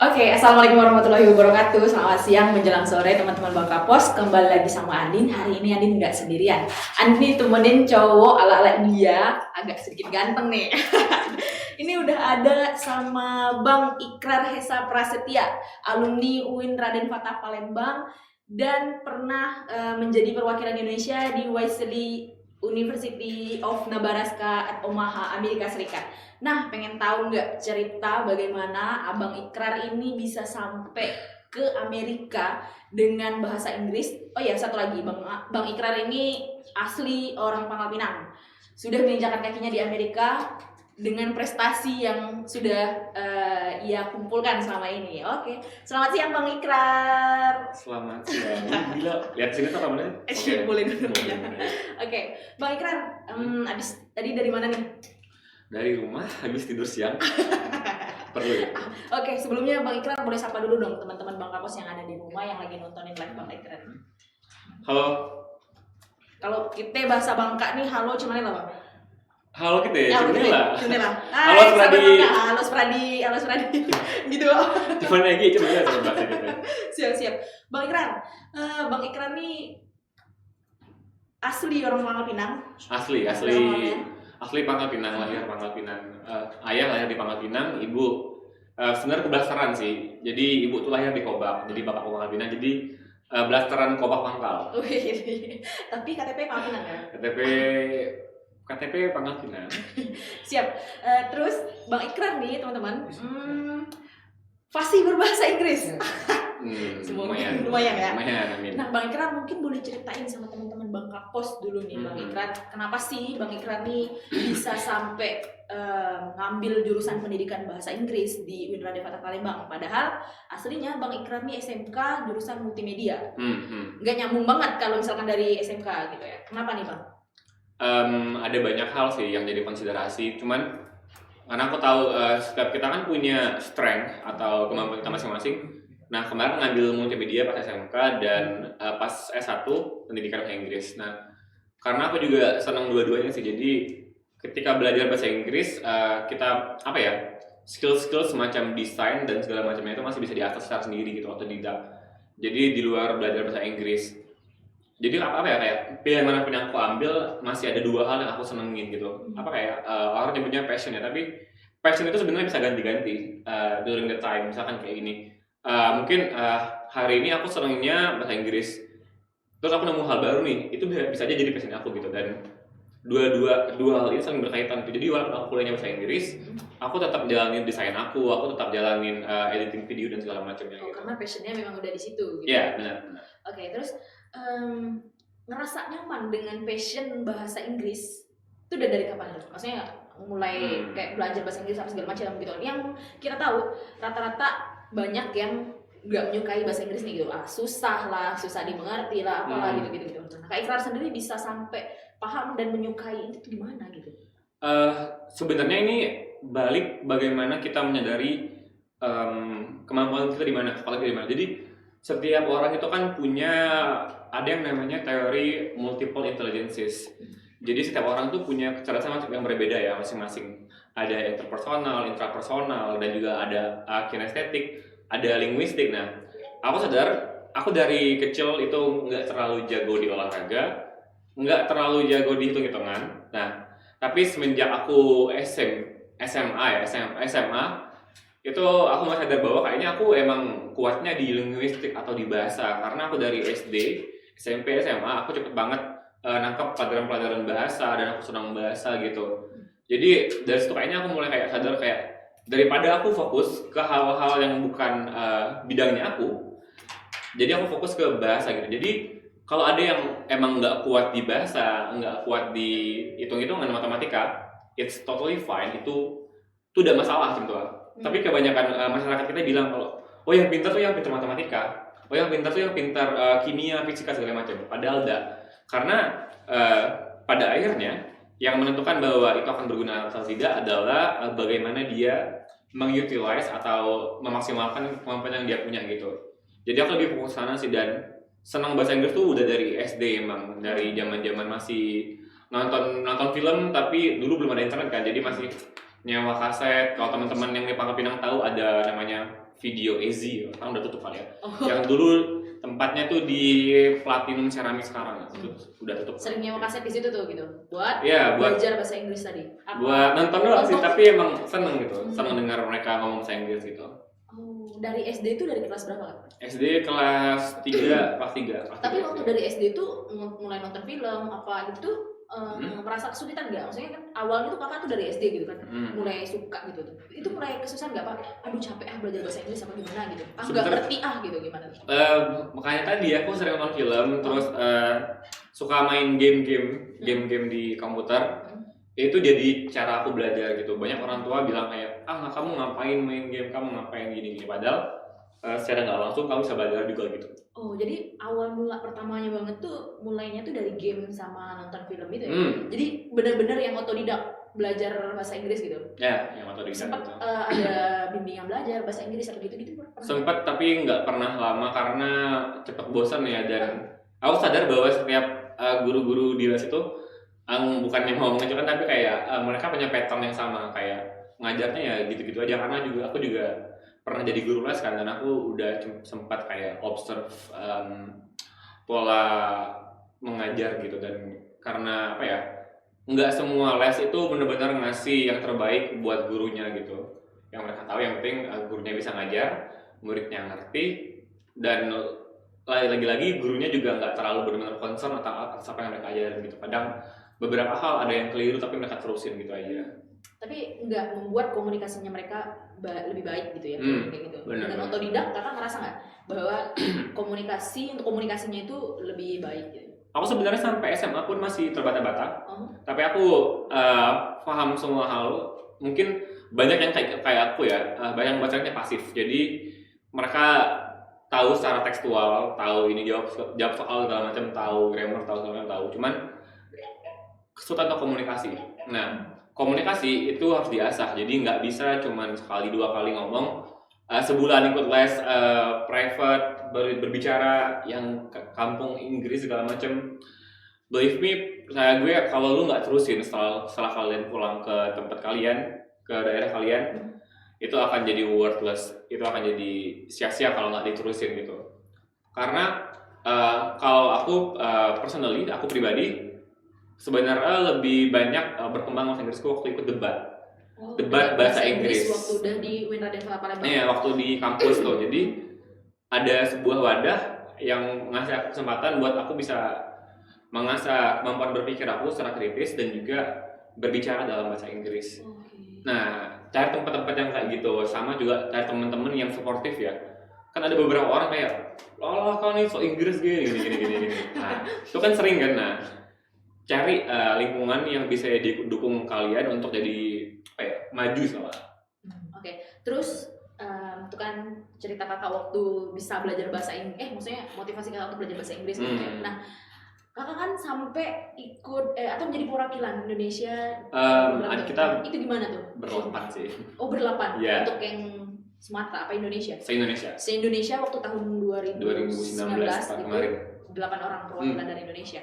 Oke, assalamualaikum warahmatullahi wabarakatuh. Selamat siang menjelang sore teman-teman Bangka Pos. Kembali lagi sama Andin. Hari ini Andin nggak sendirian. Andin temenin cowok ala-ala dia, agak sedikit ganteng nih. Ini udah ada sama Bang Ikrar Hesa Prasetya, alumni UIN Raden Fatah Palembang dan pernah menjadi perwakilan Indonesia di Wellesley University of Nebraska at Omaha, Amerika Serikat. Nah, pengen tahu nggak cerita bagaimana Abang Ikrar ini bisa sampai ke Amerika dengan bahasa Inggris? Oh ya, satu lagi, Bang Ikrar ini asli orang Pangkal Pinang. Sudah menginjakan kakinya di Amerika dengan prestasi yang sudah ia kumpulkan selama ini. Oke, selamat siang Bang Ikrar. Selamat siang. Gila, lihat sini tuh kamarnya. Oke, boleh dulu ya. Oke, Bang Ikrar, abis tadi dari mana nih? Dari rumah, habis tidur siang. Perlu ya? Oke, sebelumnya Bang Ikrar boleh sapa dulu dong teman-teman Bangka Pos yang ada di rumah yang lagi nontonin live Bang Ikrar. Halo. Kalau kita bahasa Bangka nih, halo cuman lah Bang. Halo kita ya, Cemila. Halo Spradi. Halo Spradi. Gitu. Cuman lagi Cemila sama bahasa kita. Siap. Bang Ikrar, Bang Ikrar nih asli orang Pangkal Pinang. Asli Pangkal Pinang, lahir Pangkal Pinang. Ayah lahir di Pangkal Pinang, ibu sebenarnya kebelasteran sih. Jadi ibu tuh lahir di Kobak, jadi bapak Pangkal Pinang. Jadi belasteran Kobak Pangkal. Tapi KTP Pangkal Pinang ya? KTP Pangkal Pinang. Siap. Terus Bang Ikrar nih teman-teman, fasih berbahasa Inggris. Lumayan ya. Amin. Nah, Bang Ikrar mungkin boleh ceritain sama teman-teman Bangka Pos dulu nih, Bang Ikrar. Kenapa sih Bang Ikrar nih bisa sampai ngambil jurusan pendidikan bahasa Inggris di UIN Raden Fatah Palembang? Padahal aslinya Bang Ikrar nih SMK jurusan multimedia. Nggak nyambung banget kalau misalkan dari SMK gitu ya. Kenapa nih Bang? Ada banyak hal sih yang jadi konsiderasi. Cuman karena aku tahu setiap kita kan punya strength atau kemampuan kita masing-masing. Nah, kemarin ngambil multimedia pas SMK dan pas S1 pendidikan bahasa Inggris. Nah, karena aku juga senang dua-duanya sih. Jadi ketika belajar bahasa Inggris kita skill-skill semacam desain dan segala macamnya itu masih bisa diakses secara sendiri gitu atau tidak. Jadi di luar belajar bahasa Inggris. Jadi kayak pilihan manapun yang aku ambil masih ada dua hal yang aku senengin gitu. Orang nyebutnya passion ya, tapi passion itu sebenarnya bisa ganti-ganti during the time. Misalkan kayak gini. Mungkin hari ini aku senangnya bahasa Inggris, terus aku nemu hal baru nih, itu bisa aja jadi passion aku gitu. Dan dua hal ini saling berkaitan gitu. Jadi walaupun aku kuliahnya bahasa Inggris, aku tetap jalanin desain aku tetap jalanin editing video dan segala macamnya gitu. Karena passionnya memang udah di situ gitu. Iya, benar. Oke, terus ngerasa nyaman dengan passion bahasa Inggris itu udah dari kapan tuh? Maksudnya mulai kayak belajar bahasa Inggris apa segala macam gitu. Yang kita tahu rata-rata banyak yang nggak menyukai bahasa Inggris nih gitu, susah dimengerti lah, apalah gitu. Nah, Kak Ikrar sendiri bisa sampai paham dan menyukai itu gimana gitu? Sebenarnya ini balik bagaimana kita menyadari kemampuan kita di mana, kepala kita di mana. Jadi setiap orang itu kan punya ada yang namanya teori multiple intelligences. Jadi setiap orang tuh punya kecerdasan yang berbeda ya masing-masing. Ada interpersonal, intrapersonal, dan juga ada kinestetik, ada linguistik. Nah, aku sadar aku dari kecil itu nggak terlalu jago di olahraga, nggak terlalu jago di hitung-hitungan. Nah, tapi semenjak aku SMA itu aku mulai sadar bahwa kayaknya aku emang kuatnya di linguistik atau di bahasa. Karena aku dari SD, SMP, SMA aku cepet banget nangkep pelajaran-pelajaran bahasa dan aku senang bahasa gitu. Jadi dari situ kayaknya aku mulai kayak sadar kayak daripada aku fokus ke hal-hal yang bukan bidangnya aku, jadi aku fokus ke bahasa gitu. Jadi kalau ada yang emang nggak kuat di bahasa, nggak kuat di hitung-hitungan matematika, it's totally fine, itu udah masalah gitu. Tapi kebanyakan masyarakat kita bilang kalau yang pintar tuh yang pintar matematika, yang pintar tuh yang pintar kimia, fisika segala macam. Padahal enggak, karena pada akhirnya yang menentukan bahwa itu akan berguna atau tidak adalah bagaimana dia mengutilize atau memaksimalkan kemampuan yang dia punya gitu. Jadi aku lebih fokus sana sih, dan senang bahasa Inggris tuh udah dari SD emang, dari zaman masih nonton film, tapi dulu belum ada internet kan, jadi masih nyewa kaset. Kalau teman-teman yang di Pangkal Pinang tahu ada namanya Video Easy, sekarang udah tutup kali ya. Yang dulu tempatnya tuh di Platinum Ceramic sekarang udah tutup. Sering nyewa kaset di situ tuh gitu. Buat buat belajar bahasa Inggris tadi. Buat nonton doang sih, tapi emang seneng gitu. Seneng dengar mereka ngomong bahasa Inggris gitu. Oh, dari SD itu dari kelas berapa? SD kelas 3, kelas 3. Tapi waktu dari SD itu mulai nonton film apa gitu tuh merasa kesulitan nggak? Maksudnya kan awalnya tuh kakak tuh dari SD gitu kan, mulai suka gitu tuh. Itu mulai kesusahan nggak pak? Aduh capek belajar bahasa Inggris apa gimana gitu? Nggak ngerti gitu gimana? Makanya tadi aku sering nonton film, terus suka main game-game di komputer. Itu jadi cara aku belajar gitu. Banyak orang tua bilang kayak, kamu ngapain main game, kamu ngapain gini-gini. Padahal secara nggak langsung kamu bisa belajar juga gitu. Oh, jadi awal mula pertamanya banget tuh mulainya tuh dari game sama nonton film itu ya? Jadi benar-benar yang otodidak belajar bahasa Inggris gitu? Ya, yang otodidak. Sempat ada bimbingan belajar bahasa Inggris atau gitu-gitu? Sempat, tapi nggak pernah lama karena cepet bosan ya. Dan aku sadar bahwa setiap guru-guru di les itu bukannya ngomong aja kan, tapi kayak mereka punya pattern yang sama, kayak ngajarnya ya gitu-gitu aja. Karena aku juga pernah jadi guru les kan, dan aku udah sempat kayak observe pola mengajar gitu. Dan karena apa ya, nggak semua les itu benar-benar ngasih yang terbaik buat gurunya gitu. Yang mereka tahu yang penting gurunya bisa ngajar, muridnya ngerti, dan lagi-lagi gurunya juga nggak terlalu benar-benar concern atas apa yang mereka ajarin gitu. Kadang beberapa hal ada yang keliru tapi mereka terusin gitu aja. Tapi nggak membuat komunikasinya mereka lebih baik gitu ya, kayak gitu. Dengan otodidak kakak ngerasa nggak bahwa untuk komunikasinya itu lebih baik gitu? Aku sebenarnya sampai SMA pun masih terbata-bata, tapi aku paham semua hal. Mungkin banyak yang kayak aku ya, banyak yang bacanya pasif. Jadi mereka tahu secara tekstual, tahu ini jawab soal segala macam, tahu grammar, tahu segala macam, tahu. Cuman kesulitan untuk komunikasi. Nah, komunikasi itu harus diasah, jadi nggak bisa cuman sekali dua kali ngomong, sebulan ikut les private berbicara yang kampung Inggris segala macem. Believe me, percaya gue, kalau lu nggak terusin setelah kalian pulang ke tempat kalian, ke daerah kalian, itu akan jadi worthless, itu akan jadi sia-sia kalau nggak diterusin gitu. Karena kalau aku personally, aku pribadi sebenarnya lebih banyak berkembang bahasa Inggrisku waktu ikut debat bahasa Inggris. Waktu udah di Winradensa Palembang. Iya, waktu di kampus tuh. Jadi ada sebuah wadah yang ngasih aku kesempatan buat aku bisa mengasah kemampuan berpikir aku secara kritis dan juga berbicara dalam bahasa Inggris. Nah, cari tempat-tempat yang kayak gitu, sama juga cari teman-teman yang suportif ya. Kan ada beberapa orang kayak, kau nih so Inggris gini. Nah, itu kan sering kan. Nah, cari lingkungan yang bisa didukung kalian untuk jadi maju sama. Terus itu kan cerita kakak waktu bisa belajar bahasa Inggris, maksudnya motivasi kakak untuk belajar bahasa Inggris gitu. Nah, kakak kan sampai ikut atau menjadi perwakilan Indonesia. Kita itu gimana tuh? Berlapan sih. Oh, berlapan. Yeah. Untuk yang Sumatera apa Indonesia? Se-Indonesia waktu tahun 2019 kemarin. 8 orang perwakilan dari Indonesia.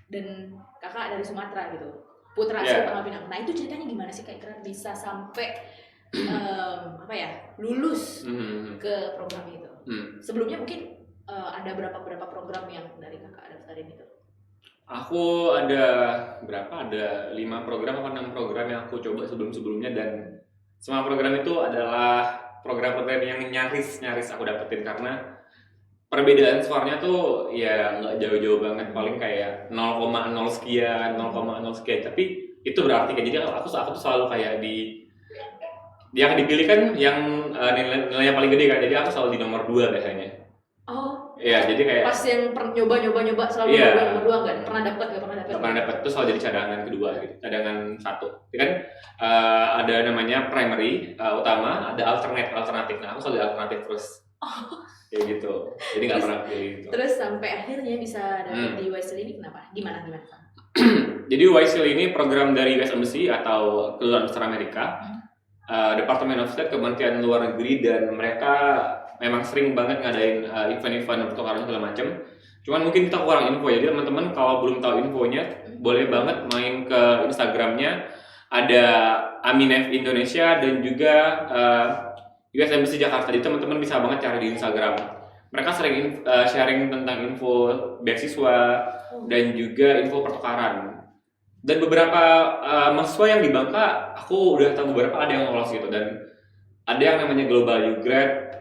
Dan kakak dari Sumatera gitu, putra asal Pangkal Pinang. Nah, itu ceritanya gimana sih kira-kira bisa sampai lulus ke program itu? Sebelumnya mungkin ada berapa program yang dari kakak daftarin itu? Aku ada 5 program atau 6 program yang aku coba sebelumnya, dan semua program itu adalah program-program yang nyaris aku dapetin, karena perbedaan skornya tuh ya nggak jauh-jauh banget, paling kayak 0,0 sekian, tapi itu berarti kayak, jadi aku tuh selalu kayak yang dipilih kan yang nilainya paling gede kan, jadi aku selalu di nomor 2 biasanya. Oh. Iya, jadi kayak pas yang nyoba selalu nomor 2 nggak pernah dapat. Nggak pernah dapat, itu selalu jadi cadangan kedua gitu, cadangan 1. Jadi kan ada namanya primary utama, ada alternatif. Nah, aku selalu di alternatif terus. Kayak gitu. Jadi nggak pernah pilih gitu. Terus sampai akhirnya bisa dapat di YSL ini kenapa? Gimana? Jadi YSL ini program dari US Embassy atau Kedutaan Besar Amerika, Department of State, Kementerian Luar Negeri, dan mereka memang sering banget ngadain event-event pertukaran segala macam. Cuman mungkin kita kurang info ya. Jadi teman-teman kalau belum tahu infonya, boleh banget main ke Instagramnya ada Aminef Indonesia, dan juga US Embassy Jakarta. Jadi teman-teman bisa banget cari di Instagram. Mereka sering sharing tentang info beasiswa dan juga info pertukaran. Dan beberapa mahasiswa yang di Bangka, aku udah tahu beberapa ada yang lolos gitu, dan ada yang namanya Global U Grad.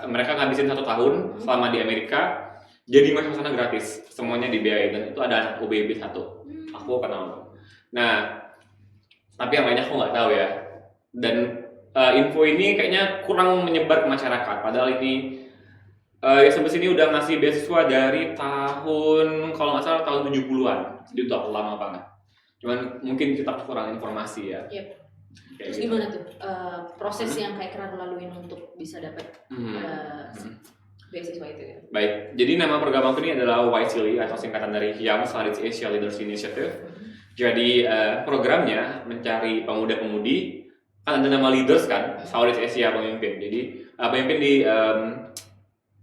Mereka ngabisin 1 tahun selama di Amerika, jadi masuk sana gratis, semuanya dibiayai, dan itu ada anak UBB 1. Aku kenal. Nah, tapi yang lainnya aku nggak tahu ya. Dan info ini kayaknya kurang menyebar ke masyarakat. Padahal ini sampai sini udah ngasih beasiswa dari tahun, kalau nggak salah tahun 70-an. Jadi udah lama banget. Cuman mungkin kita kurang informasi ya. Yep. Kayak Terus gitu. gimana tuh proses yang kayak Kera laluin untuk bisa dapat beasiswa itu ya? Baik, jadi nama program aku ini adalah YSEALI atau singkatan dari Young Southeast Asia Leaders Initiative. Jadi programnya mencari pemuda-pemudi, kan ada nama leaders kan, Southeast Asia pemimpin. Jadi pemimpin di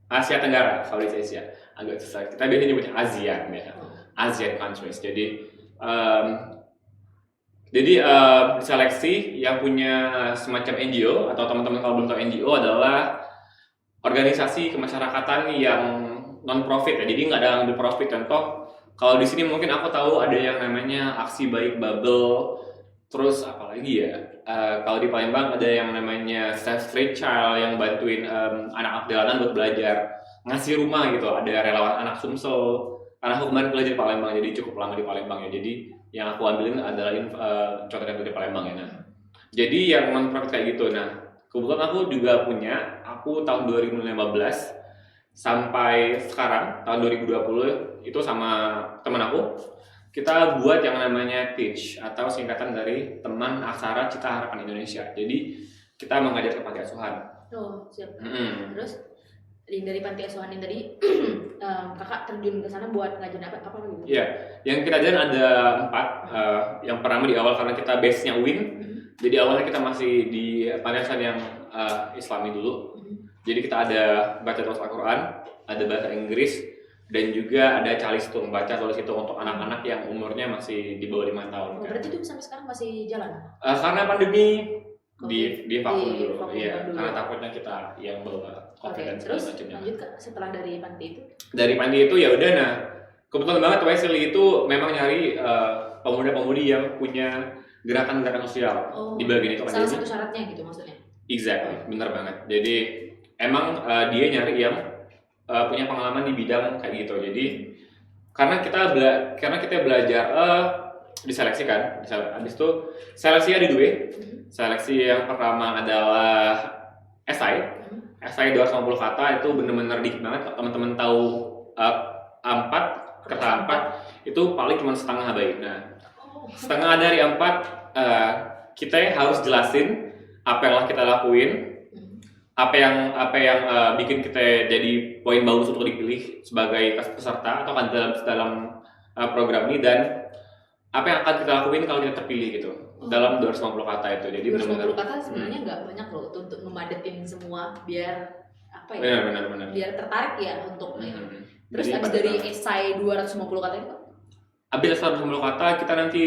Asia Tenggara, Southeast Asia. Agak susah. Kita biasanya nyebutnya ASEAN ya. ASEAN countries. Jadi diseleksi yang punya semacam NGO, atau teman-teman kalau belum tahu NGO adalah organisasi kemasyarakatan yang non-profit ya. Jadi nggak ada ambil profit. Contoh, kalau di sini mungkin aku tahu ada yang namanya Aksi Baik Bubble, terus apa lagi ya? Kalau di Palembang ada yang namanya Save Street Child yang bantuin anak-anak jalanan buat belajar, ngasih rumah gitu. Ada relawan anak Sumsel. Karena aku kemarin belajar di Palembang, jadi cukup lama di Palembang ya. Jadi yang aku ambilin adalah contohnya dari Palembang ya. Nah, jadi yang non-profit kayak gitu. Nah, kebetulan aku juga punya. Aku tahun 2015 sampai sekarang tahun 2020 itu sama teman aku, kita buat yang namanya TEACH atau singkatan dari Teman Aksara Cita Harapan Indonesia. Jadi kita mengajar ke panti asuhan. Oh, siap. Terus dari panti asuhan ini tadi kakak terjun ke sana buat ngajarin apa gitu? Iya, yang kita ajarin ada 4. Yang pertama di awal karena kita base-nya UIN. Jadi awalnya kita masih di panti asuhan yang Islami dulu. Jadi kita ada baca terus Al-Quran, ada bahasa Inggris, dan juga ada calistung, baca tulis itu untuk anak-anak yang umurnya masih di bawah 5 tahun. Oh, berarti itu sampai sekarang masih jalan? Karena pandemi di vakum Di dulu, vakum iya. dulu. Karena takutnya kita yang bawa COVID dan segala terus macamnya. lanjut Kak, setelah dari panti itu? Dari panti itu ya udah, nah kebetulan banget YSEALI itu memang nyari pemuda-pemudi yang punya gerakan-gerakan sosial di bagian itu kan. Salah satu syaratnya gitu maksudnya? Exactly, bener banget. Jadi emang dia nyari yang punya pengalaman di bidang kayak gitu. Jadi karena kita belajar diseleksi kan, habis itu seleksi ada 2. Seleksi yang pertama adalah esai 250 kata, itu bener-bener dikit banget. Teman-teman tahu A4, kata A4 itu paling cuma setengah baik. Nah, setengah dari 4 kita harus jelasin apa yang kita lakuin, apa yang bikin kita jadi poin bagus untuk dipilih sebagai peserta atau kandidat dalam program ini, dan apa yang akan kita lakuin kalau kita terpilih gitu dalam 250 kata itu. Jadi 250 kata sebenarnya nggak banyak loh untuk memadetin semua biar apa ya? Benar. Biar tertarik ya untuk Terus Jadi habis dari esai 250 kata itu? Habis 250 kata kita nanti.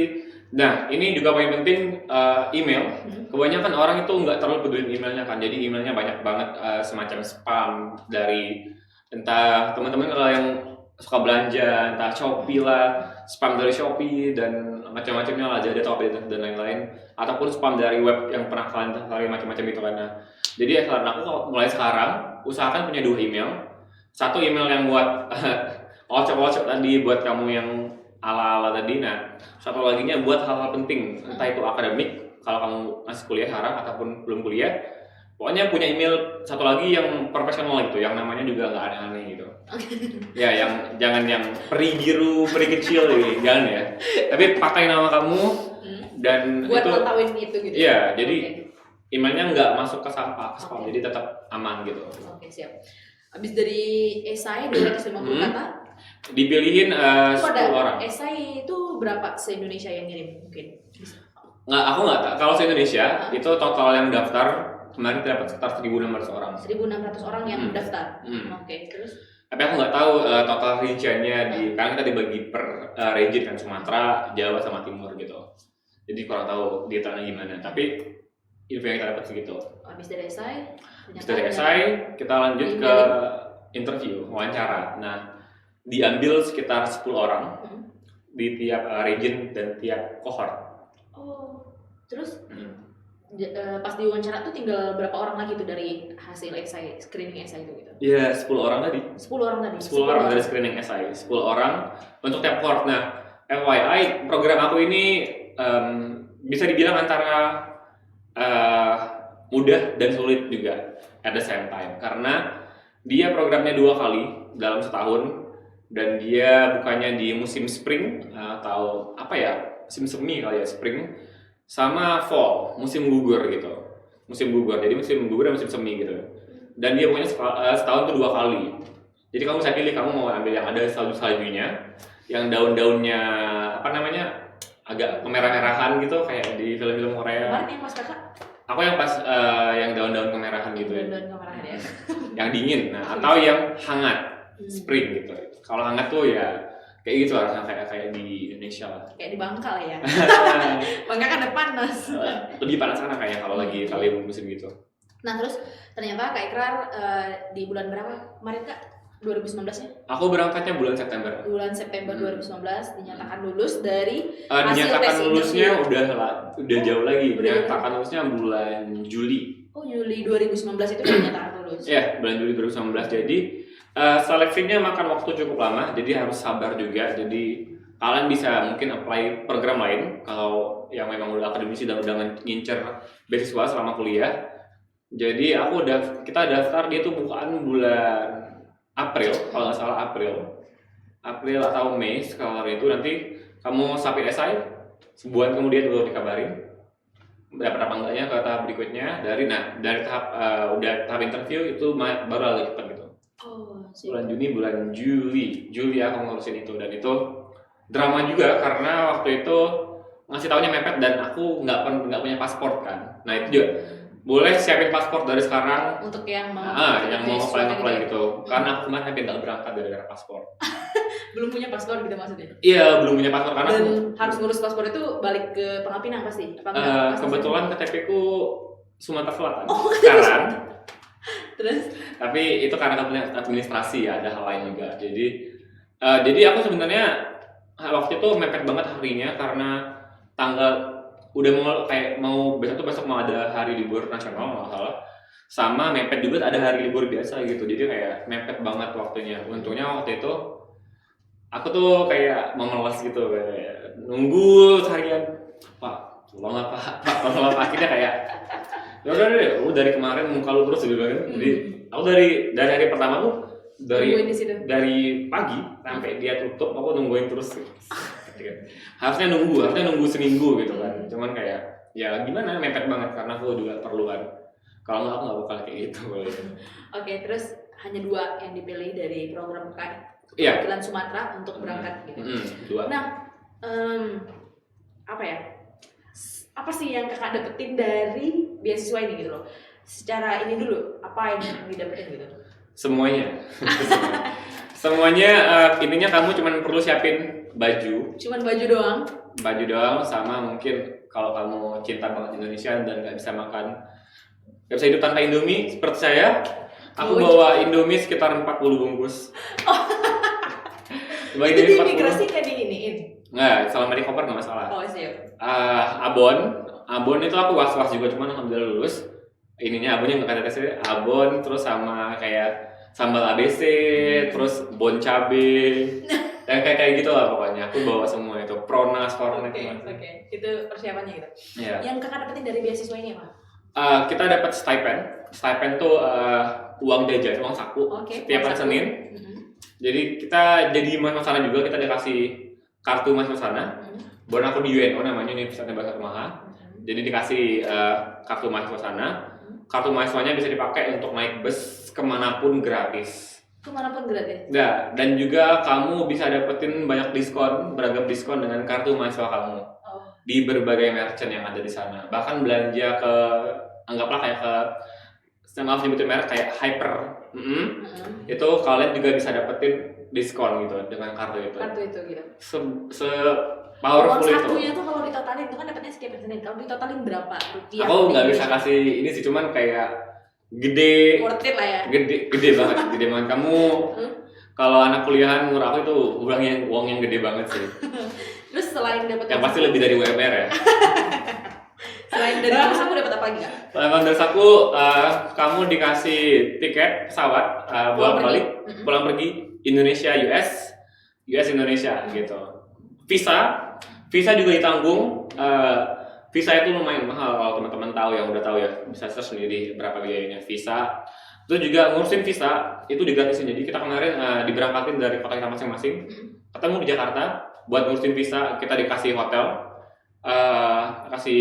Nah, ini juga paling penting, email. Kebanyakan orang itu nggak terlalu peduli emailnya kan, jadi emailnya banyak banget semacam spam dari entah teman-teman kalau yang suka belanja, entah Shopee lah, spam dari Shopee dan macam-macamnya lah, jadi Tokopedia dan lain-lain, ataupun spam dari web yang pernah kalian cari macam-macam itu kan. Nah, jadi saran aku mulai sekarang usahakan punya 2 email. Satu email yang buat ocok-ocok tadi, buat kamu yang ala-ala tadi. Nah, satu laginya buat hal-hal penting, entah itu akademik kalau kamu masih kuliah sekarang ataupun belum kuliah. Pokoknya punya email satu lagi yang profesional gitu, yang namanya juga nggak aneh-aneh gitu. Ya, yang jangan yang peri biru, peri kecil gitu, jangan ya. Tapi pakai nama kamu dan buat itu mantauin itu gitu. Iya, jadi emailnya nggak masuk ke sampah, ke spam, jadi tetap aman gitu. Oke, siap. Habis dari esai 250 kata, dipilihin 10 orang. Esai itu berapa se-Indonesia yang ngirim mungkin? Nggak, aku nggak tahu. Kalau se-Indonesia itu total yang daftar kemarin dapat sekitar 1.600 orang. 1.600 orang yang mendaftar. Oke, terus? Tapi aku nggak tahu total rinciannya karena kita dibagi per region kan, Sumatera, Jawa sama Timur gitu. jadi kurang tahu detailnya gimana, tapi info yang kita dapat segitu. Habis dari esai, Kita lanjut ke interview, wawancara. Nah, diambil sekitar 10 orang di tiap region dan tiap cohort. Oh, terus pas diwawancara tuh tinggal berapa orang lagi tuh dari hasil esai, screening esai itu gitu? Iya, 10 orang tadi. 10 orang tadi. 10 orang dari screening esai, 10 orang untuk tiap cohort. Nah, FYI, program aku ini bisa dibilang antara mudah dan sulit juga at the same time, karena dia programnya 2 kali dalam setahun, dan dia bukannya di musim spring atau apa ya, musim semi kali ya, spring sama fall, musim gugur gitu. Musim gugur, jadi musim gugur dan musim semi gitu. Dan dia punya setahun tuh 2 kali. Jadi kamu bisa pilih, kamu mau ambil yang ada salju-saljunya, yang daun-daunnya apa namanya, agak kemerah-merahan gitu kayak di film-film Korea. Kemarin yang pas kakak? Aku yang pas yang daun-daun kemerahan gitu ya. Daun-daun kemerahan ya. Yang dingin, nah atau yang hangat, spring gitu. Kalau hangat tuh ya kayak gitu lah, kayak di Indonesia lah. Kayak di Bangka lah ya. Bangka kan depan panas. Lebih panas karena kayak kalau lagi musim gitu. Nah terus ternyata Kak Ikrar di bulan berapa kemarin Kak? 2019-nya? Aku berangkatnya bulan September. Bulan September 2019 dinyatakan lulus dari hasil dinyatakan tes lulusnya interview. udah jauh lagi. Dinyatakan lulusnya bulan Juli. Oh, Juli 2019 itu dinyatakan lulus. Iya, bulan Juli 2019. Jadi seleksinya makan waktu cukup lama, jadi harus sabar juga. Jadi kalian bisa mungkin apply program lain kalau yang memang udah akademisi dan udah ngincer beasiswa selama kuliah. Jadi kita daftar, dia tuh bukaan bulan April, kalau nggak salah April atau Mei sekarang itu. Nanti kamu submit esai, sebulan kemudian baru dikabarin dapat apa enggaknya ke tahap berikutnya. Dari udah tahap interview itu baru agak cepat gitu. Bulan Juli aku ngurusin itu, dan itu drama juga karena waktu itu ngasih taunya mepet dan aku nggak punya paspor kan. Nah itu juga boleh siapin paspor dari sekarang untuk yang mau apply gitu. Karena aku kemarin nggak berangkat gara-gara paspor. Belum punya paspor gitu maksudnya? Iya, belum punya paspor karena harus ngurus paspor itu balik ke Pangkal Pinang pasti? Kebetulan KTP ku Sumatera Selatan sekarang. Terus? Tapi itu karena administrasi ya, ada hal lain juga. Jadi aku sebenarnya waktu itu mepet banget harinya karena tanggal udah mau besok mau ada hari libur nasional nggak salah, sama mepet juga ada hari libur biasa gitu, jadi kayak mepet banget waktunya. Untungnya waktu itu aku tuh kayak memelas gitu, kayak nunggu seharian, Pak tolong akhirnya kayak ya udah deh, dari kemarin muka lu terus gitu kan. Jadi aku dari hari pertama tuh dari pagi sampai dia tutup aku nungguin terus. Harusnya nunggu seminggu gitu kan, cuman kayak ya gimana, mepet banget karena aku juga perluan. Kalau nggak aku nggak bakal kayak gitu. Oke, terus hanya 2 yang dipilih dari program perwakilan Sumatera untuk berangkat gitu. 2. Nah, apa sih yang kakak dapetin dari beasiswa ini gitu loh? Secara ini dulu, apa yang didapetin gitu? Semuanya. Intinya kamu cuma perlu siapin baju. Cuman baju doang? Baju doang, sama mungkin kalau kamu cinta banget Indonesia dan nggak bisa hidup tanpa Indomie seperti saya, aku bawa Indomie sekitar 40 bungkus. Itu di imigrasi nggak diiniin? Nggak, selama di koper nggak masalah. Oh siap. Abon itu aku was-was juga, cuman alhamdulillah lulus. Ininya abonnya nggak ada tesnya, abon terus sama kayak sambal ABC, terus bon cabe, dan kayak gitu lah pokoknya. Aku bawa semua itu, Pronas, Cornet. Oke. Itu persiapannya gitu. Yeah. Yang kakak dapetin dari beasiswa ini apa? Kita dapat stipend. Stipend tuh uang jajan, uang saku. Setiap hari Senin. Jadi kita jadi mahasiswa sana juga, kita dikasih kartu mahasiswa sana. Bon aku di UNO namanya, Universitas Bahasa Rumaha. Jadi dikasih kartu mahasiswa sana. Kartu mahasiswanya bisa dipakai untuk naik bus kemanapun gratis. Kemanapun gratis? Nah, dan juga kamu bisa dapetin banyak beragam diskon dengan kartu mahasiswa kamu di berbagai merchant yang ada di sana. Bahkan belanja anggaplah kayak maaf nyebutin merek kayak Hyper, itu kalian juga bisa dapetin diskon gitu dengan kartu itu. Kartu itu gitu. powerful Uang itu. sakunya tuh kalau ditotalin itu kan dapatnya sekian persen. Kalau ditotalin berapa rupiah? Aku di nggak bisa Indonesia? kasih ini sih, cuman kayak gede, Worth it lah ya. gede banget, gede banget. Kamu kalau anak kuliahan menurut aku itu uang yang gede banget sih. Terus selain dapat Yang pasti lebih dari UMR ya. selain dari uang saku dapat apa lagi nggak? Kalau dari aku, kamu dikasih tiket pesawat Pulang bolak-balik, pergi. pulang pergi Indonesia US Indonesia gitu. Visa juga ditanggung. Visa itu lumayan mahal kalau teman-teman tahu, yang udah tahu ya, bisa search sendiri berapa biayanya visa. Itu juga ngurusin visa itu digratisin. Jadi kita kemarin diberangkatin dari kota kita masing-masing, ketemu di Jakarta buat ngurusin visa. Kita dikasih hotel, kasih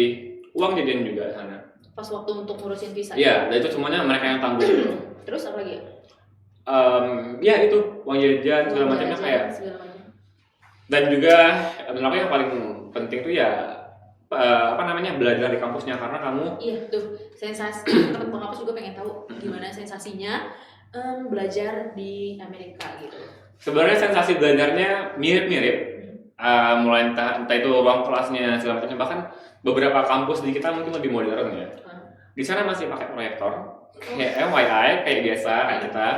uang jajan juga di sana. Pas waktu untuk ngurusin visa. Iya, dan itu semuanya mereka yang tanggung. Terus apa lagi? Ya itu uang jajan segala macamnya kayak. Segala macam. Dan juga menurut aku yang paling penting tuh ya belajar di kampusnya, karena kamu Iya tuh sensasi. Teman-teman kampus juga pengen tahu gimana sensasinya belajar di Amerika gitu. sebenarnya sensasi belajarnya mirip-mirip, mulai entah itu ruang kelasnya segala macamnya, bahkan beberapa kampus di kita mungkin lebih modern ya. Di sana masih pakai proyektor kayak FYI kayak biasa kayak kita.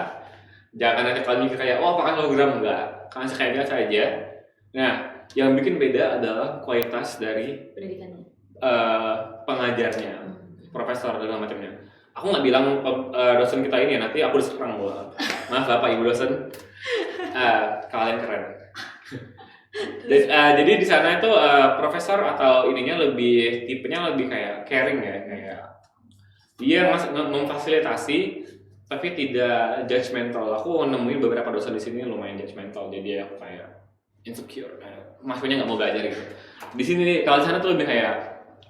Jangan nanti kalau mikir kayak pakai hologram, enggak, kan kayak biasa aja. Nah, yang bikin beda adalah kualitas dari Pendidikannya. pengajarnya, profesor dan segala macamnya. Aku nggak bilang dosen kita ini nanti aku diserang loh. Maaf Bapak Ibu dosen, kalian keren. Jadi di sana itu profesor atau ininya tipenya lebih kayak caring ya, kayak dia memfasilitasi tapi tidak judgmental. Aku nemuin beberapa dosen di sini lumayan judgmental, jadi aku kayak insecure, maksudnya nggak mau belajar gitu. Di sini kalau di sana tuh lebih kayak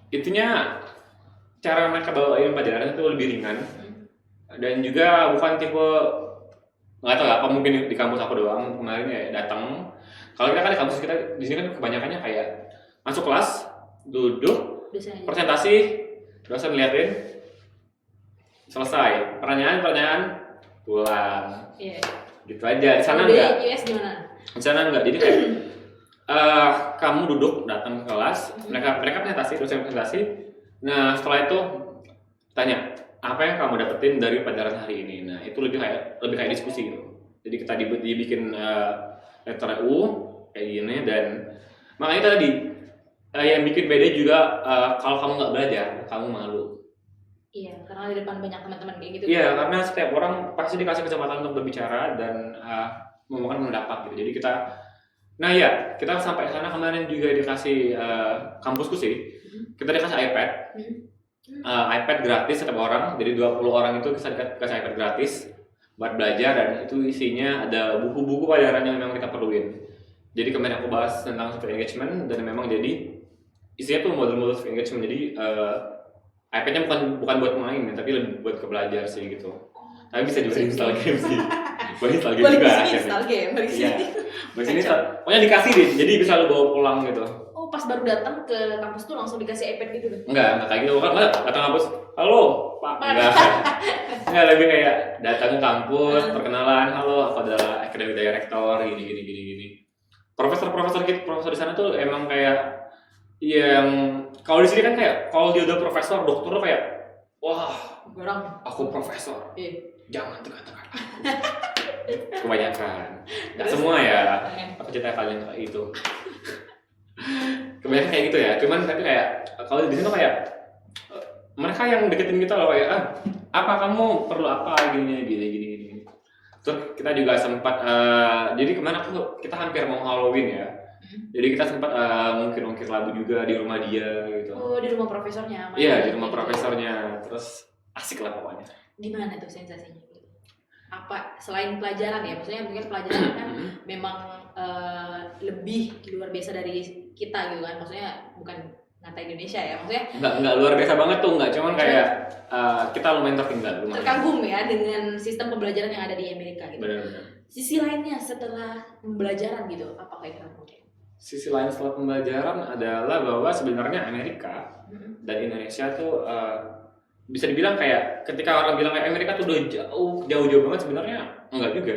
itunya, cara mereka bawain pelajaran itu lebih ringan, dan juga bukan tipe, nggak tahu apa, mungkin di kampus aku doang kemarin ya datang. Kalau kita kan di kampus kita di sini kan kebanyakannya kayak masuk kelas, duduk, presentasi, dosen liatin, selesai, pertanyaan pulang. Iya. Gitu aja. Di sana Kalau di enggak. US gimana? Di sana enggak. Jadi kayak kamu duduk datang ke kelas, mereka presentasi, dosen presentasi. Nah, setelah itu tanya, apa yang kamu dapetin dari pelajaran hari ini? Nah, itu lebih kayak diskusi gitu. Jadi kita dibikin letter U kayak gini, dan makanya tadi yang bikin beda juga kalau kamu nggak belajar, kamu malu. Iya, karena di depan banyak teman-teman kayak gitu. Iya, karena setiap orang pasti dikasih kesempatan untuk berbicara dan mengumumkan pendapat gitu. Jadi kita sampai sana kemarin juga dikasih kampusku sih, kita dikasih iPad, iPad gratis setiap orang. Jadi 20 orang itu bisa dikasih iPad gratis buat belajar, dan itu isinya ada buku-buku pelajaran yang memang kita perluin. Jadi kemarin aku bahas tentang student engagement, dan memang jadi isinya tuh model-model student engagement. Jadi iPad-nya bukan buat main, tapi lebih buat ke belajar sih gitu. Tapi bisa juga install game sih. Buat install game juga. Install game, balik sini. Buat sini pokoknya dikasih deh, jadi bisa lo bawa pulang gitu. Oh, pas baru datang ke kampus tuh langsung dikasih iPad gitu kan? Enggak kayak gitu. Kan datang kampus, halo Pak. Enggak, lebih kayak datang ke kampus, perkenalan, halo aku adalah academic director, gini. Profesor di sana tuh emang kayak yang kalau di sini kan kayak kalau dia udah profesor, dokter tuh kayak wah, aku profesor. Jangan tekan-tekan aku. Kebanyakan. Nggak semua ya. Aku cerita kalian kayak itu. Kebanyakan kayak gitu ya. Cuman tapi kayak kalau di sini tuh kayak mereka yang deketin kita loh, kayak apa kamu perlu apa gini. Terus kita juga sempat jadi kemana kita hampir mau Halloween ya. Jadi kita sempat ngungkir lagu juga di rumah dia gitu. Oh, di rumah profesornya? Iya, di rumah profesornya. Terus asik lah pokoknya. Gimana tuh sensasinya? Apa selain pelajaran ya? Maksudnya mungkin pelajaran kan memang lebih luar biasa dari kita gitu kan? Maksudnya bukan ngata Indonesia ya? Maksudnya nggak luar biasa banget tuh, nggak, cuman kayak kita lumayan terkagum ya dengan sistem pembelajaran yang ada di Amerika gitu. Benar-benar. Sisi lainnya setelah pembelajaran gitu, apa kayak kamu? Sisi lain setelah pembelajaran adalah bahwa sebenarnya Amerika dan Indonesia tuh bisa dibilang kayak ketika orang bilang kayak Amerika tuh udah jauh banget, sebenarnya enggak juga.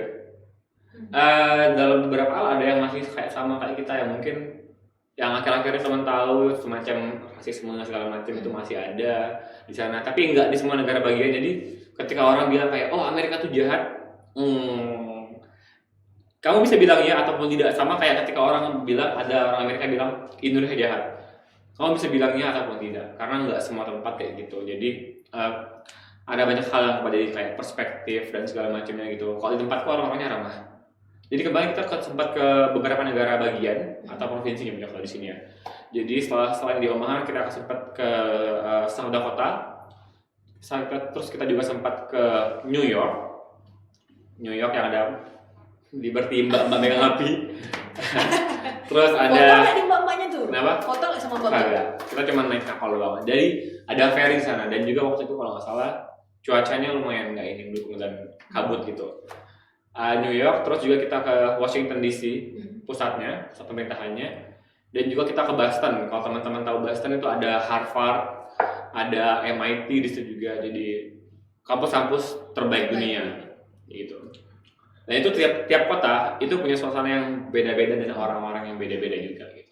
Dalam beberapa hal ada yang masih kayak sama kayak kita, yang mungkin yang akhir-akhir teman tahu semacam rasisme segala macam itu masih ada di sana, tapi nggak di semua negara bagian. Jadi ketika orang bilang kayak oh Amerika tuh jahat, kamu bisa bilang ya ataupun tidak, sama kayak ketika orang bilang ada orang Amerika bilang Indonesia jahat, kamu bisa bilang ya ataupun tidak, karena nggak semua tempat kayak gitu. Jadi ada banyak hal yang jadi kayak perspektif dan segala macamnya gitu. Kalau di tempatku orang-orangnya ramah. Jadi kemarin kita sempat ke beberapa negara bagian atau provinsi ya kalau di sini ya. Jadi selain di Omaha kita sempat ke South Dakota, terus kita juga sempat ke New York. New York yang ada Liberty mbak megang api. Terus ada. Foto nggak di mbak-mbaknya tuh? Kenapa? Foto nggak sama mbak-mbaknya? Kita cuma naik kapal doang. Jadi ada ferry di sana dan juga waktu itu kalau nggak salah cuacanya lumayan nggak ini mendukung dan kabut gitu. New York, terus juga kita ke Washington DC, pusatnya, pemerintahannya, dan juga kita ke Boston. Kalau teman-teman tahu Boston itu ada Harvard, ada MIT di situ juga, jadi kampus-kampus terbaik dunia, gitu. Dan itu tiap kota itu punya suasana yang beda-beda dan orang-orang yang beda-beda juga, gitu.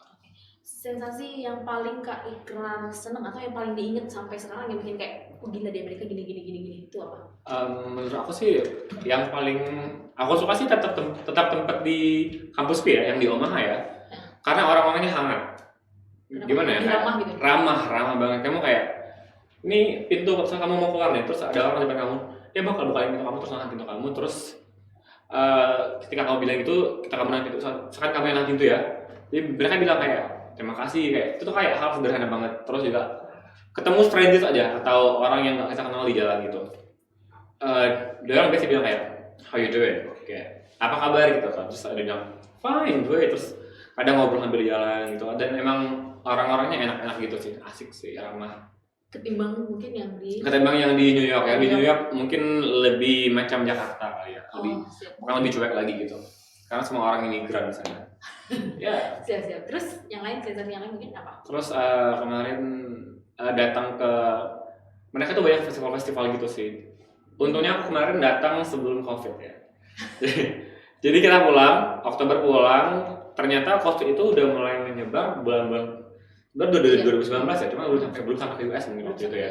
Sensasi yang paling Kak Ikrar seneng atau yang paling diinget sampai sekarang yang bikin kayak oh gila di Amerika gini itu apa? Menurut aku sih yang paling aku suka sih tetap tempat di kampusku ya, yang di Omaha ya. Karena orang-orangnya hangat. Gimana ya? Ramah gitu. Ramah banget. Kamu kayak ini pintu misalnya kamu mau keluar nih, terus ada orang di depan kamu, dia bakal bukain pintu kamu, terus nahan pintu kamu, terus ketika kamu bilang itu, kita kamu nahan pintu, sekarang kamu yang nahan pintu ya. Jadi mereka bilang kayak terima kasih, kayak itu tuh kayak hal sederhana banget. Terus juga ketemu strangers aja atau orang yang nggak kita kenal di jalan gitu. Dia orang biasa bilang kayak how you doing, kayak apa kabar gitu kan. Terus ada bilang fine gue, terus kadang ngobrol sambil jalan gitu. Dan emang orang-orangnya enak-enak gitu sih, asik sih, ramah. Ketimbang mungkin yang di New York ya. Di New York mungkin lebih macam Jakarta kali ya, lebih cuek lagi gitu. Karena semua orang imigran di sana. Ya. Siap. Terus yang lain sensasi yang lain mungkin apa? Terus kemarin datang ke mereka tuh banyak festival-festival gitu sih. Untungnya aku kemarin datang sebelum COVID ya. Jadi kita pulang, Oktober pulang, ternyata COVID itu udah mulai menyebar bulan-bulan 2019 ya, cuma belum sampai ke US mungkin waktu itu ya.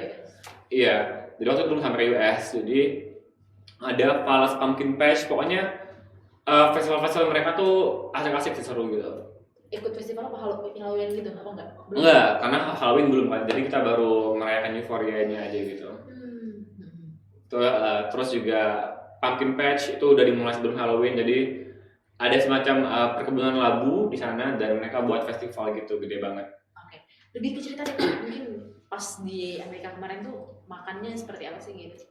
Iya, jadi waktu itu belum sampai ke US. Jadi ada Palace Pumpkin Patch, pokoknya festival-festival mereka tuh asik-asik sih, seru gitu. Ikut festival apa Halloween gitu apa enggak? Belum. Enggak, karena Halloween belum kan. Jadi kita baru merayakan euforianya aja gitu. Terus juga Pumpkin Patch itu udah dimulai sebelum Halloween, jadi ada semacam perkebunan labu di sana dan mereka buat festival gitu gede banget. Oke. Lebih ke cerita deh, mungkin pas di Amerika kemarin tuh makannya seperti apa sih gitu?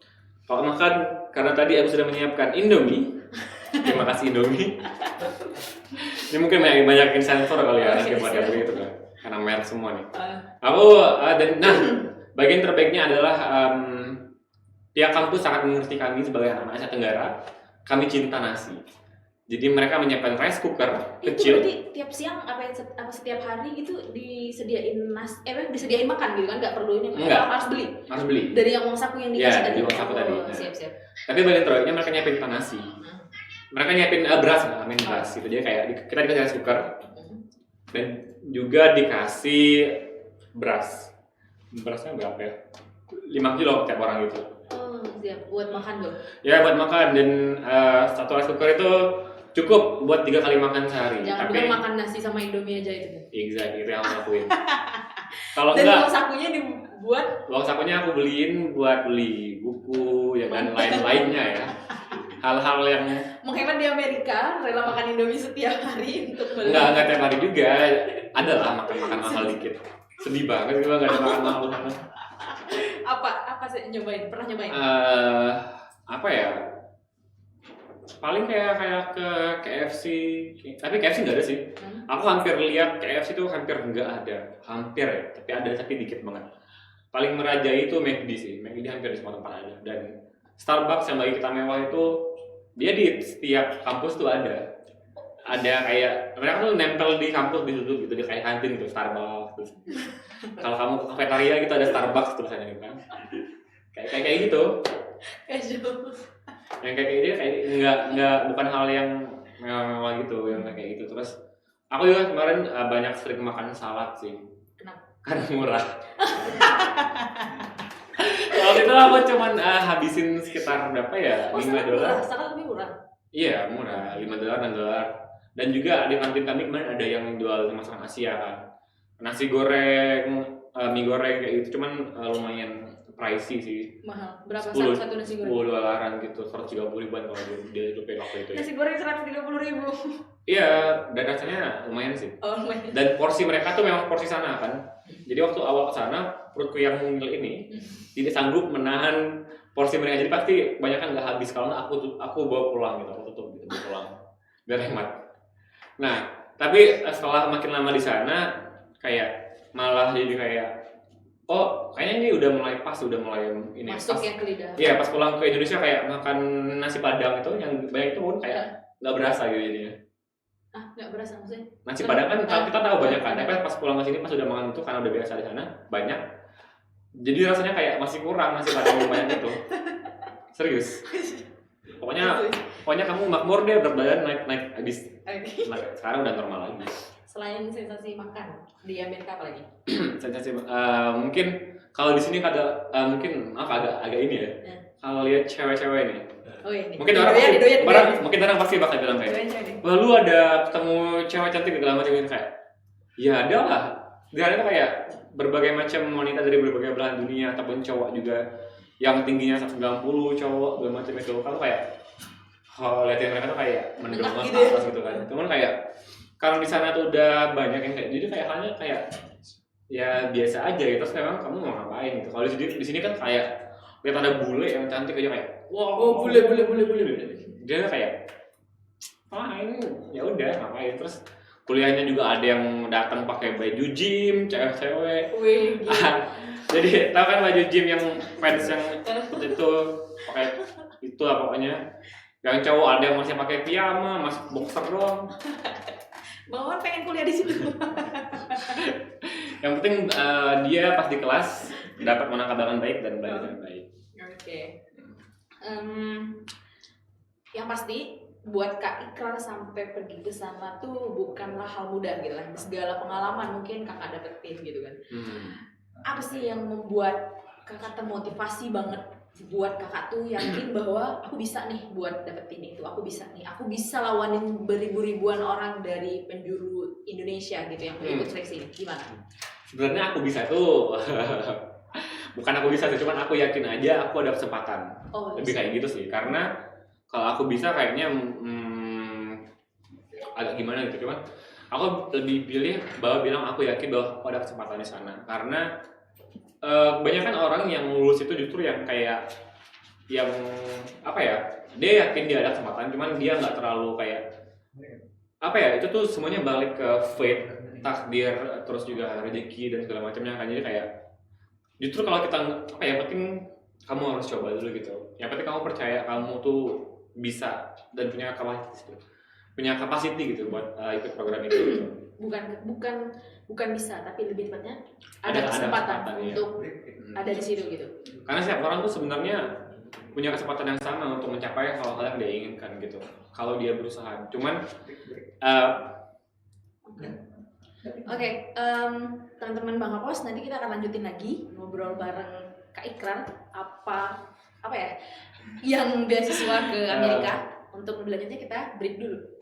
Kalau makan, karena tadi aku sudah menyiapkan Indomie. Terima kasih Indomie. Ini mungkin banyak sensor kali ya, nanti pada begitu kan, karena merek semua nih. Bagian terbaiknya adalah pihak kampus sangat mengerti kami sebagai anak Asia Tenggara. Kami cinta nasi. Jadi mereka menyiapkan rice cooker kecil. Itu berarti tiap siang apa setiap hari gitu disediain disediain makan gitu kan? Nggak perlu ini? Enggak. Harus beli? Harus beli. Dari yang uang saku yang dikasih tadi? Dari uang saku tadi. Siap. Tapi bagian terbaiknya mereka nyiapin nasi. Mereka nyiapin beras gitu. Jadi kayak kita dikasih rice cooker dan juga dikasih beras. Berasnya berapa ya? 5 kilo tiap orang gitu. Oh, siap. Buat makan dong? Ya, buat makan. Dan satu rice cooker itu cukup buat 3 kali makan sehari. Jangan bilang makan nasi sama Indomie aja itu. Exactly, itu yang aku lakuin. Kalau dan enggak, uang sakunya dibuat? Uang sakunya aku beliin buat beli buku ya dan lain-lainnya ya. Hal-hal yang menghemat di Amerika, rela makan Indomie setiap hari untuk beli. Enggak tiap hari juga. Adalah makan mahal dikit. Sedih banget gue nggak ada makan mahal sana. Apa sih pernah nyobain? Apa ya? Paling kayak ke KFC, tapi KFC nggak ada sih. Aku hampir lihat KFC itu hampir nggak ada, hampir ya, tapi ada tapi dikit banget. Paling merajai itu McD sih, McD hampir di semua tempat ada. Dan Starbucks yang bagi kita mewah itu dia di setiap kampus tuh ada kayak mereka tuh nempel di kampus di situ gitu, di kayak kantin gitu Starbucks terus. Kalau kamu ke kafetaria gitu ada Starbucks tulisannya gitu kan. Kayak gitu. Yang kayak gitu kayak bukan hal yang mewah-mewah gitu, yang kayak gitu. Terus Aku juga kemarin banyak sering makan salad sih. Kenapa? Karena murah. Waktu itu aku cuman habisin sekitar berapa ya? Oh, $5. sangat lebih murah. Iya, murah. $5, $6. Dan juga di kantin kami kemarin ada yang jual masakan Asia kan. Nasi goreng, mie goreng kayak gitu. Cuman lumayan pricey sih. Mahal. Berapa 10 satu nasi goreng? $10 gitu, 130 ribuan kalau dia itu waktu itu ya. Nasi goreng 130.000. Iya, dan rasanya lumayan sih. Oh, lumayan. Dan porsi mereka tuh memang porsi sana kan. Jadi waktu awal ke sana, perutku yang mungil ini tidak sanggup menahan porsi mereka. Jadi pasti banyak kan nggak habis. Kalau nggak aku bawa pulang gitu, aku tutup gitu, bawa pulang biar hemat. Nah, tapi setelah makin lama di sana, kayak malah jadi kayak, oh kayaknya ini udah mulai pas, udah mulai ini. Masuk pas, ya ke lidah. Iya, pas pulang ke Indonesia kayak makan nasi padang itu yang banyak itu pun kayak nggak berasa gitu jadinya. Nggak berasa maksudnya? Nasi padang kan kita tahu banyak kan, tapi pas pulang ke sini pas udah makan itu karena udah biasa di sana banyak, jadi rasanya kayak masih kurang nasi padang yang banyak itu. Serius. Pokoknya kamu makmur deh, berat badan naik habis. Nah, sekarang udah normal lagi. Selain sensasi makan di Amerika apa lagi? Sensasi mungkin kalau di sini ada mungkin agak ini ya. Kalau lihat cewek-cewek ini. Oh iya. Mungkin orang pasti bakal bilang kayak, wah lu ada ketemu cewek cantik di dalam macam ini kayak, ya ada lah. Di sana tuh kayak berbagai macam wanita dari berbagai belahan dunia ataupun cowok juga yang tingginya 190 cowok segala macam itu. Kalau kayak liatin mereka tuh kayak mendengar gitu atas gitu kan. Cuman kayak kalau di sana tuh udah banyak yang kayak, jadi kayak halnya kayak ya biasa aja gitu. Terus memang kamu mau ngapain gitu. Kalau di sini kan kayak lihat ada bule yang cantik aja kayak, wow, bule. Dia kayak main, ya udah ngapain. Terus kuliahnya juga ada yang datang pakai baju gym, cewek-cewek. Wih, Jadi tahu kan baju gym yang pants yang itu pakai itu lah pokoknya. Yang cowok ada yang masih pakai piyama, masih boxer doang. Bang pengen kuliah di situ. Yang penting dia pas di kelas dapat menangkap dengan baik dan belajar dengan baik. Oke. Yang pasti buat Kak Ikrar sampai pergi ke sana tuh bukanlah hal mudah gitu kan. Segala pengalaman mungkin kakak dapetin gitu kan. Apa sih yang membuat kakak termotivasi banget buat kakak tuh yakin bahwa aku bisa nih buat dapetin itu, aku bisa lawanin beribu-ribuan orang dari penjuru Indonesia gitu yang ikut seleksi ini, gimana? Sebenarnya aku bisa tuh bukan aku bisa sih, cuman aku yakin aja aku ada kesempatan. Lebih kayak gitu sih, karena kalau aku bisa kayaknya agak gimana gitu, cuman aku lebih pilih bahwa bilang aku yakin bahwa aku ada kesempatan di sana, karena kebanyakan orang yang lulus itu justru yang kayak yang apa ya, dia yakin dia ada kesempatan, cuman dia nggak terlalu kayak apa ya, itu tuh semuanya balik ke fate, takdir, terus juga rezeki dan segala macamnya kan. Jadi kayak justru kalau kita apa ya, penting kamu harus coba dulu gitu. Yang penting kamu percaya kamu tuh bisa dan punya capacity gitu buat ikut program itu gitu. Bukan bisa, tapi lebih tepatnya ada kesempatan untuk ada di situ gitu. Karena setiap orang tuh sebenarnya punya kesempatan yang sama untuk mencapai hal-hal yang dia inginkan gitu. Kalau dia berusaha, cuman Oke, teman-teman Bang Apos, nanti kita akan lanjutin lagi ngobrol bareng Kak Ikrar apa ya yang beasiswa ke Amerika. Untuk lebih lanjutnya kita break dulu.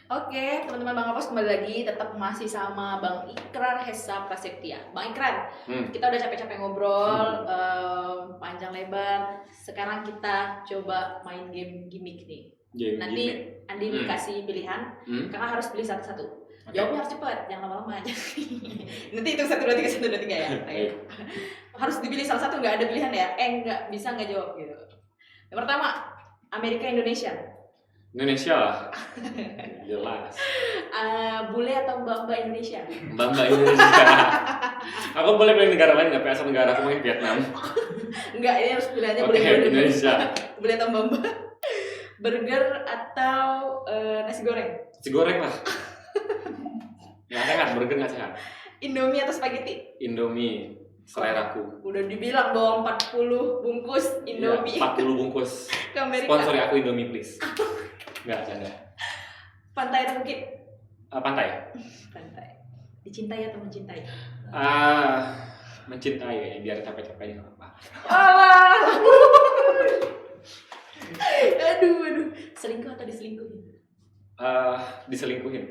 Oke, teman-teman Bang Kapos kembali lagi, tetap masih sama Bang Ikrar Hesa Prasetya. Bang Ikrar, kita udah capek-capek ngobrol panjang lebar. Sekarang kita coba main game gimmick nih. Nanti Andi dikasih pilihan, kakak harus pilih satu-satu. Jawabnya harus cepat, jangan lama-lama aja. Nanti itu 1, 2, 3, 1, 2, 3 ya. Harus dipilih salah satu, nggak ada pilihan ya. Nggak bisa nggak jawab gitu. Yang pertama, Amerika Indonesia. Indonesia lah. Jelas. Bule atau mbak-mbak Indonesia? Mbak Indonesia. Aku boleh pilih negara lain nggak? Asal negara aku mungkin Vietnam. Enggak, ini harus pilihannya Oke, bule. Indonesia. Bule atau mbak-mbak? Burger atau nasi goreng? Nasi goreng lah. Nggak sehat, burger nggak sehat. Indomie atau spaghetti? Indomie, seleraku. Udah dibilang dong 40 bungkus Indomie. Ya, 40 bungkus. Ke Amerika. Sponsori aku Indomie please. Nggak, canda. Pantai atau bukit? Pantai. Pantai. Dicintai atau mencintai? Mencintai ya, biar capek-capeknya nggak apa-apa. Aduh. Selingkuh atau diselingkuhin? Diselingkuhin.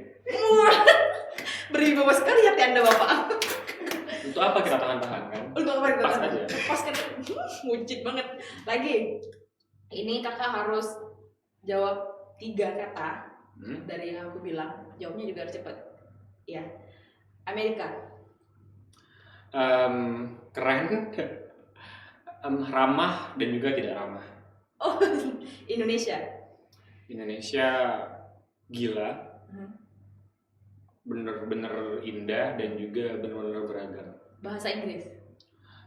Beribawa sekali hati Anda, Bapak. Untuk apa kita tahan-tahan kan? Untuk apa kita Pas tahan? aja. Pas kan muncit banget. Lagi. Ini kakak harus jawab 3 kata dari yang aku bilang. Jawabnya juga harus cepat. Ya. Amerika. Keren. Ramah dan juga tidak ramah. Oh, Indonesia. Indonesia gila. Bener-bener indah dan juga bener-bener beragam. Bahasa Inggris.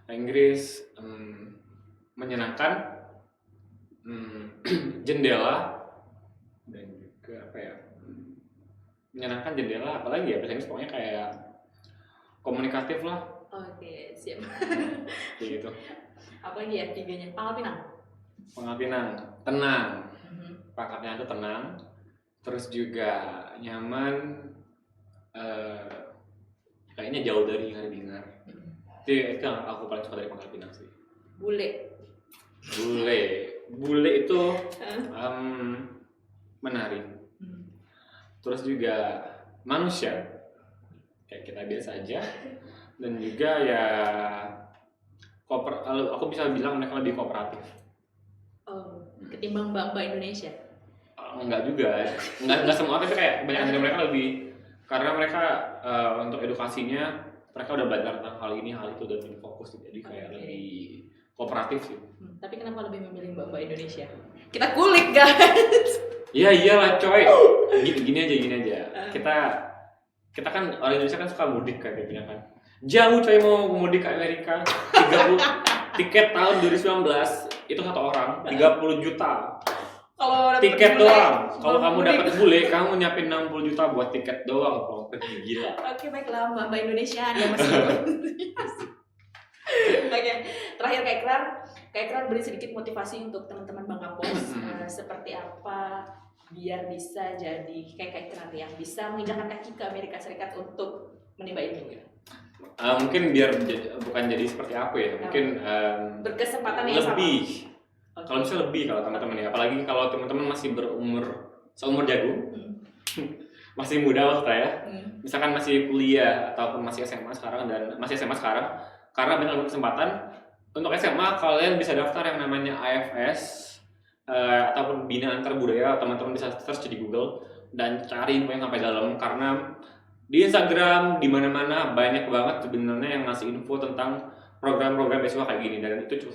Inggris menyenangkan, jendela dan juga apa ya, menyenangkan jendela, apalagi ya bahasa Inggris pokoknya kayak komunikatif lah. Oke, siap. Kayak gitu. Apalagi ya 3-nya? Pangkal Pinang. Pangkal Pinang, tenang. Pangkalnya itu tenang, terus juga nyaman. Kayaknya jauh dari hingar-bingar. Itu yang aku paling suka dari Pangkal Pinang sih. Bule itu menarik. Terus juga manusia kayak kita biasa aja, dan juga ya aku bisa bilang mereka lebih kooperatif. Oh, ketimbang mbak-mbak Indonesia. Enggak juga, enggak semua, tapi kayak banyak dari mereka lebih, karena mereka untuk edukasinya mereka udah belajar tentang hal ini, hal itu, dan lebih fokus, jadi kayak lebih kooperatif sih. Tapi kenapa lebih memilih mbak-mbak Indonesia? Kita kulik guys. Iya iyalah coy. Gini aja. Kita kan orang Indonesia kan suka mudik kan, kayak kan. Jauh coy, mau mudik ke Amerika. 30 tiket tahun 2019 itu satu orang 30 juta. Kalau tiket doang. Kalau kamu dapat bule, kamu nyiapin 60 juta buat tiket doang. Kalau pergi gila. Oke, baiklah mbak Indonesia Anda masih. Oke, terakhir Kak Ikrar beri sedikit motivasi untuk teman-teman Bang Kapos. Seperti apa biar bisa jadi kayak Kak Ikrar yang bisa menginjakkan kaki ke Amerika Serikat untuk menimba ilmu. Mungkin biar bukan jadi seperti aku ya, mungkin berkesempatan yang lebih sama. Kalau bisa lebih kalau teman-teman ya, apalagi kalau teman-teman masih seumur jagung, masih muda lah ya, misalkan masih kuliah ataupun masih SMA sekarang, karena banyak kesempatan. Untuk SMA kalian bisa daftar yang namanya AFS ataupun Bina Antar Budaya. Teman-teman bisa search di Google dan cari info yang sampai dalam, karena di Instagram di mana-mana banyak banget sebenarnya yang ngasih info tentang program-program beasiswa kayak gini, dan itu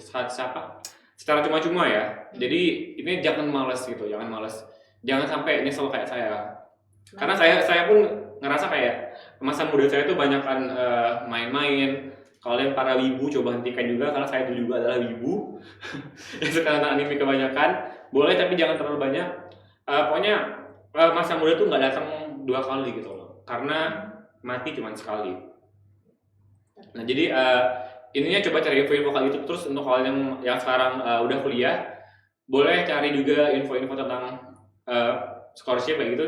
secara cuma-cuma ya. Jadi ini jangan malas gitu, jangan sampai nyesel kayak saya, karena saya pun ngerasa kayak masa muda saya tuh banyakan main-main. Kalian para wibu coba hentikan juga, karena saya dulu juga adalah wibu yang suka nonton anime kebanyakan. Boleh tapi jangan terlalu banyak. Pokoknya masa muda tuh nggak datang 2 kali gitu loh, karena mati cuma sekali. Nah jadi ininya coba cari info-info kayak gitu. Terus untuk kalian yang sekarang udah kuliah, boleh cari juga info-info tentang scholarship kayak gitu.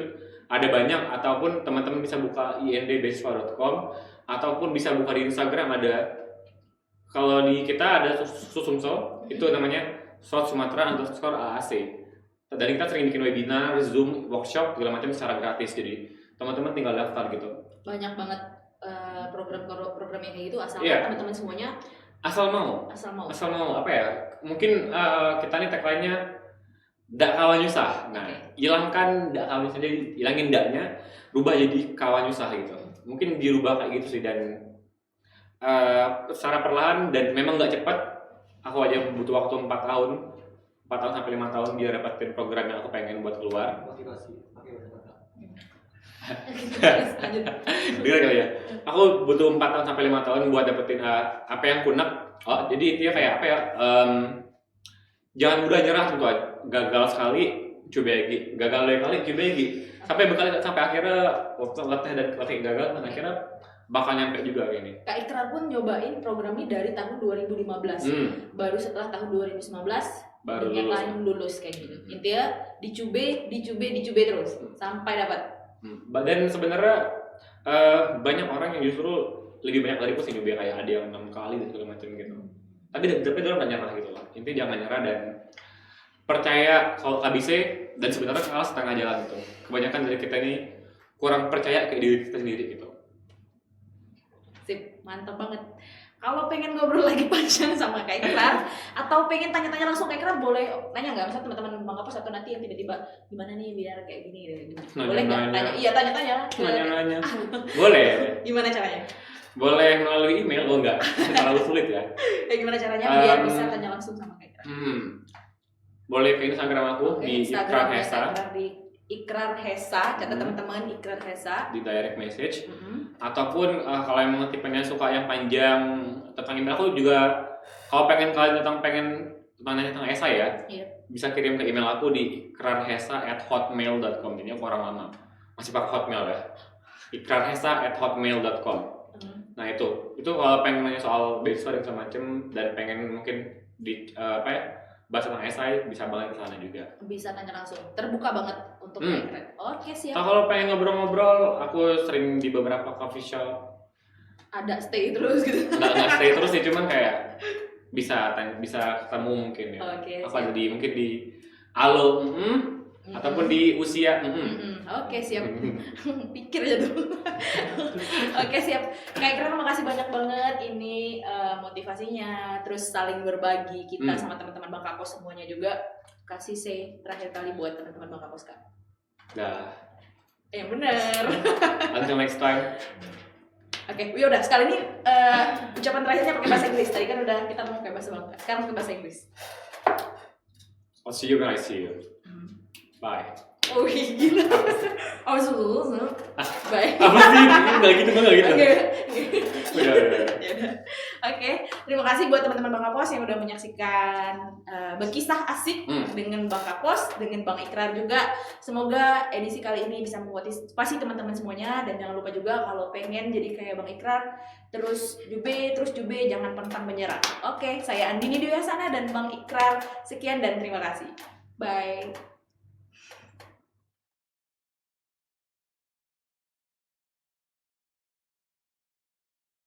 Ada banyak, ataupun teman-teman bisa buka indbeasiswa.com, ataupun bisa buka di Instagram. Ada, kalau di kita ada Susumso, itu namanya South Sumatra _AAC. Dan kita sering bikin webinar, Zoom, workshop segala macam secara gratis. Jadi teman-teman tinggal daftar gitu. Banyak banget program yang kayak gitu asal teman-teman semuanya asal mau apa ya? Mungkin kita nih tagline-nya ndak kawan nyusah. Nah, hilangkan ndak kawan nyusah, jadi hilangin ndaknya, rubah jadi kawan nyusah gitu. Mungkin dirubah kayak gitu sih, dan secara perlahan, dan memang nggak cepat. Aku aja butuh waktu 4 tahun sampai 5 tahun biar dapetin program yang aku pengen buat keluar. Motivasi pakai bahasa Dengar kali ya. Aku butuh 4 tahun sampai 5 tahun buat dapetin apa yang kunek. Jadi intinya kayak apa ya? Jangan mudah nyerah gitu aja. Gagal sekali, coba lagi. Gagal 2 kali, coba lagi. Sampai akhirnya waktu latih gagal, dan akhirnya bakal nyampe juga kayak ini. Kak Ikrar pun nyobain program ini dari tahun 2015. Baru setelah tahun 2019 baru lulus kayak gitu. Intinya dicube terus sampai dapat. Dan sebenarnya banyak orang yang justru lebih banyak dariku sih nyoba, kayak ada yang 6 kali dan segala macam gitu. Tapi dia nggak nyerah gitu loh. Intinya jangan nyerah dan percaya kalau KBC, dan sebenarnya kalah setengah jalan gitu. Kebanyakan dari kita ini kurang percaya kayak diri kita sendiri gitu. Sip, mantap banget. Kalau pengen ngobrol lagi panjang sama Kak Ikrar atau pengen tanya-tanya langsung Kak Ikrar, boleh nanya nggak? Misalnya teman-teman Bang Kapos atau nanti yang tiba-tiba gimana nih biar kayak gini, boleh nggak tanya? Iya, tanya-tanya. Nanya. Boleh. Gimana caranya? Boleh melalui email, enggak terlalu sulit ya. Gimana caranya biar bisa tanya langsung sama Kak Ikrar? Boleh ke Instagram aku di Ikrar Hesa. Di Ikrar Hesa, catat teman-teman, Ikrar Hesa di direct message. Ataupun kalau emang tipenya suka yang panjang tentang email aku juga, kalau pengen nanya tentang esai ya, bisa kirim ke email aku di ikrarhesa@hotmail.com. Ini aku orang lama masih pakai Hotmail ya, ikrarhesa@hotmail.com. Nah itu kalau pengen nanya soal beasiswa dan macam, dan pengen mungkin bahas tentang esai, bisa banget ke sana juga. Bisa tanya langsung, terbuka banget untuk Ikrar. Oke, siap. Kalau pengen ngobrol-ngobrol, aku sering di beberapa coffee shop. Ada stay terus gitu? Nggak stay terus sih, cuman kayak bisa ketemu mungkin ya. Apa jadi mungkin di Alo, ataupun di Usia. Oke, siap. Pikir aja dulu. Oke, siap. Kak Ikrar, makasih banyak banget ini motivasinya, terus saling berbagi kita sama teman-teman Bang Kapos semuanya juga. Kasih say terakhir kali buat teman-teman Bang Kapos, Kak. Dah. Yang bener. Until next time. Oke, udah sekali ini ucapan terakhirnya pakai bahasa Inggris. Tadi kan udah kita mau pakai bahasa Bangka, sekarang pakai bahasa Inggris. I'll see you when I see you. Bye. Oh gila. Bye. Apa sih? Nggak gitu. Udah. Oke, terima kasih buat teman-teman Bang Kapos yang udah menyaksikan berkisah asik dengan Bang Kapos, dengan Bang Ikrar juga. Semoga edisi kali ini bisa memotivasi teman-teman semuanya, dan jangan lupa juga kalau pengen jadi kayak Bang Ikrar, terus jube, jangan pantang menyerah. Oke, saya Andini Dwi Hasana dan Bang Ikrar. Sekian dan terima kasih. Bye.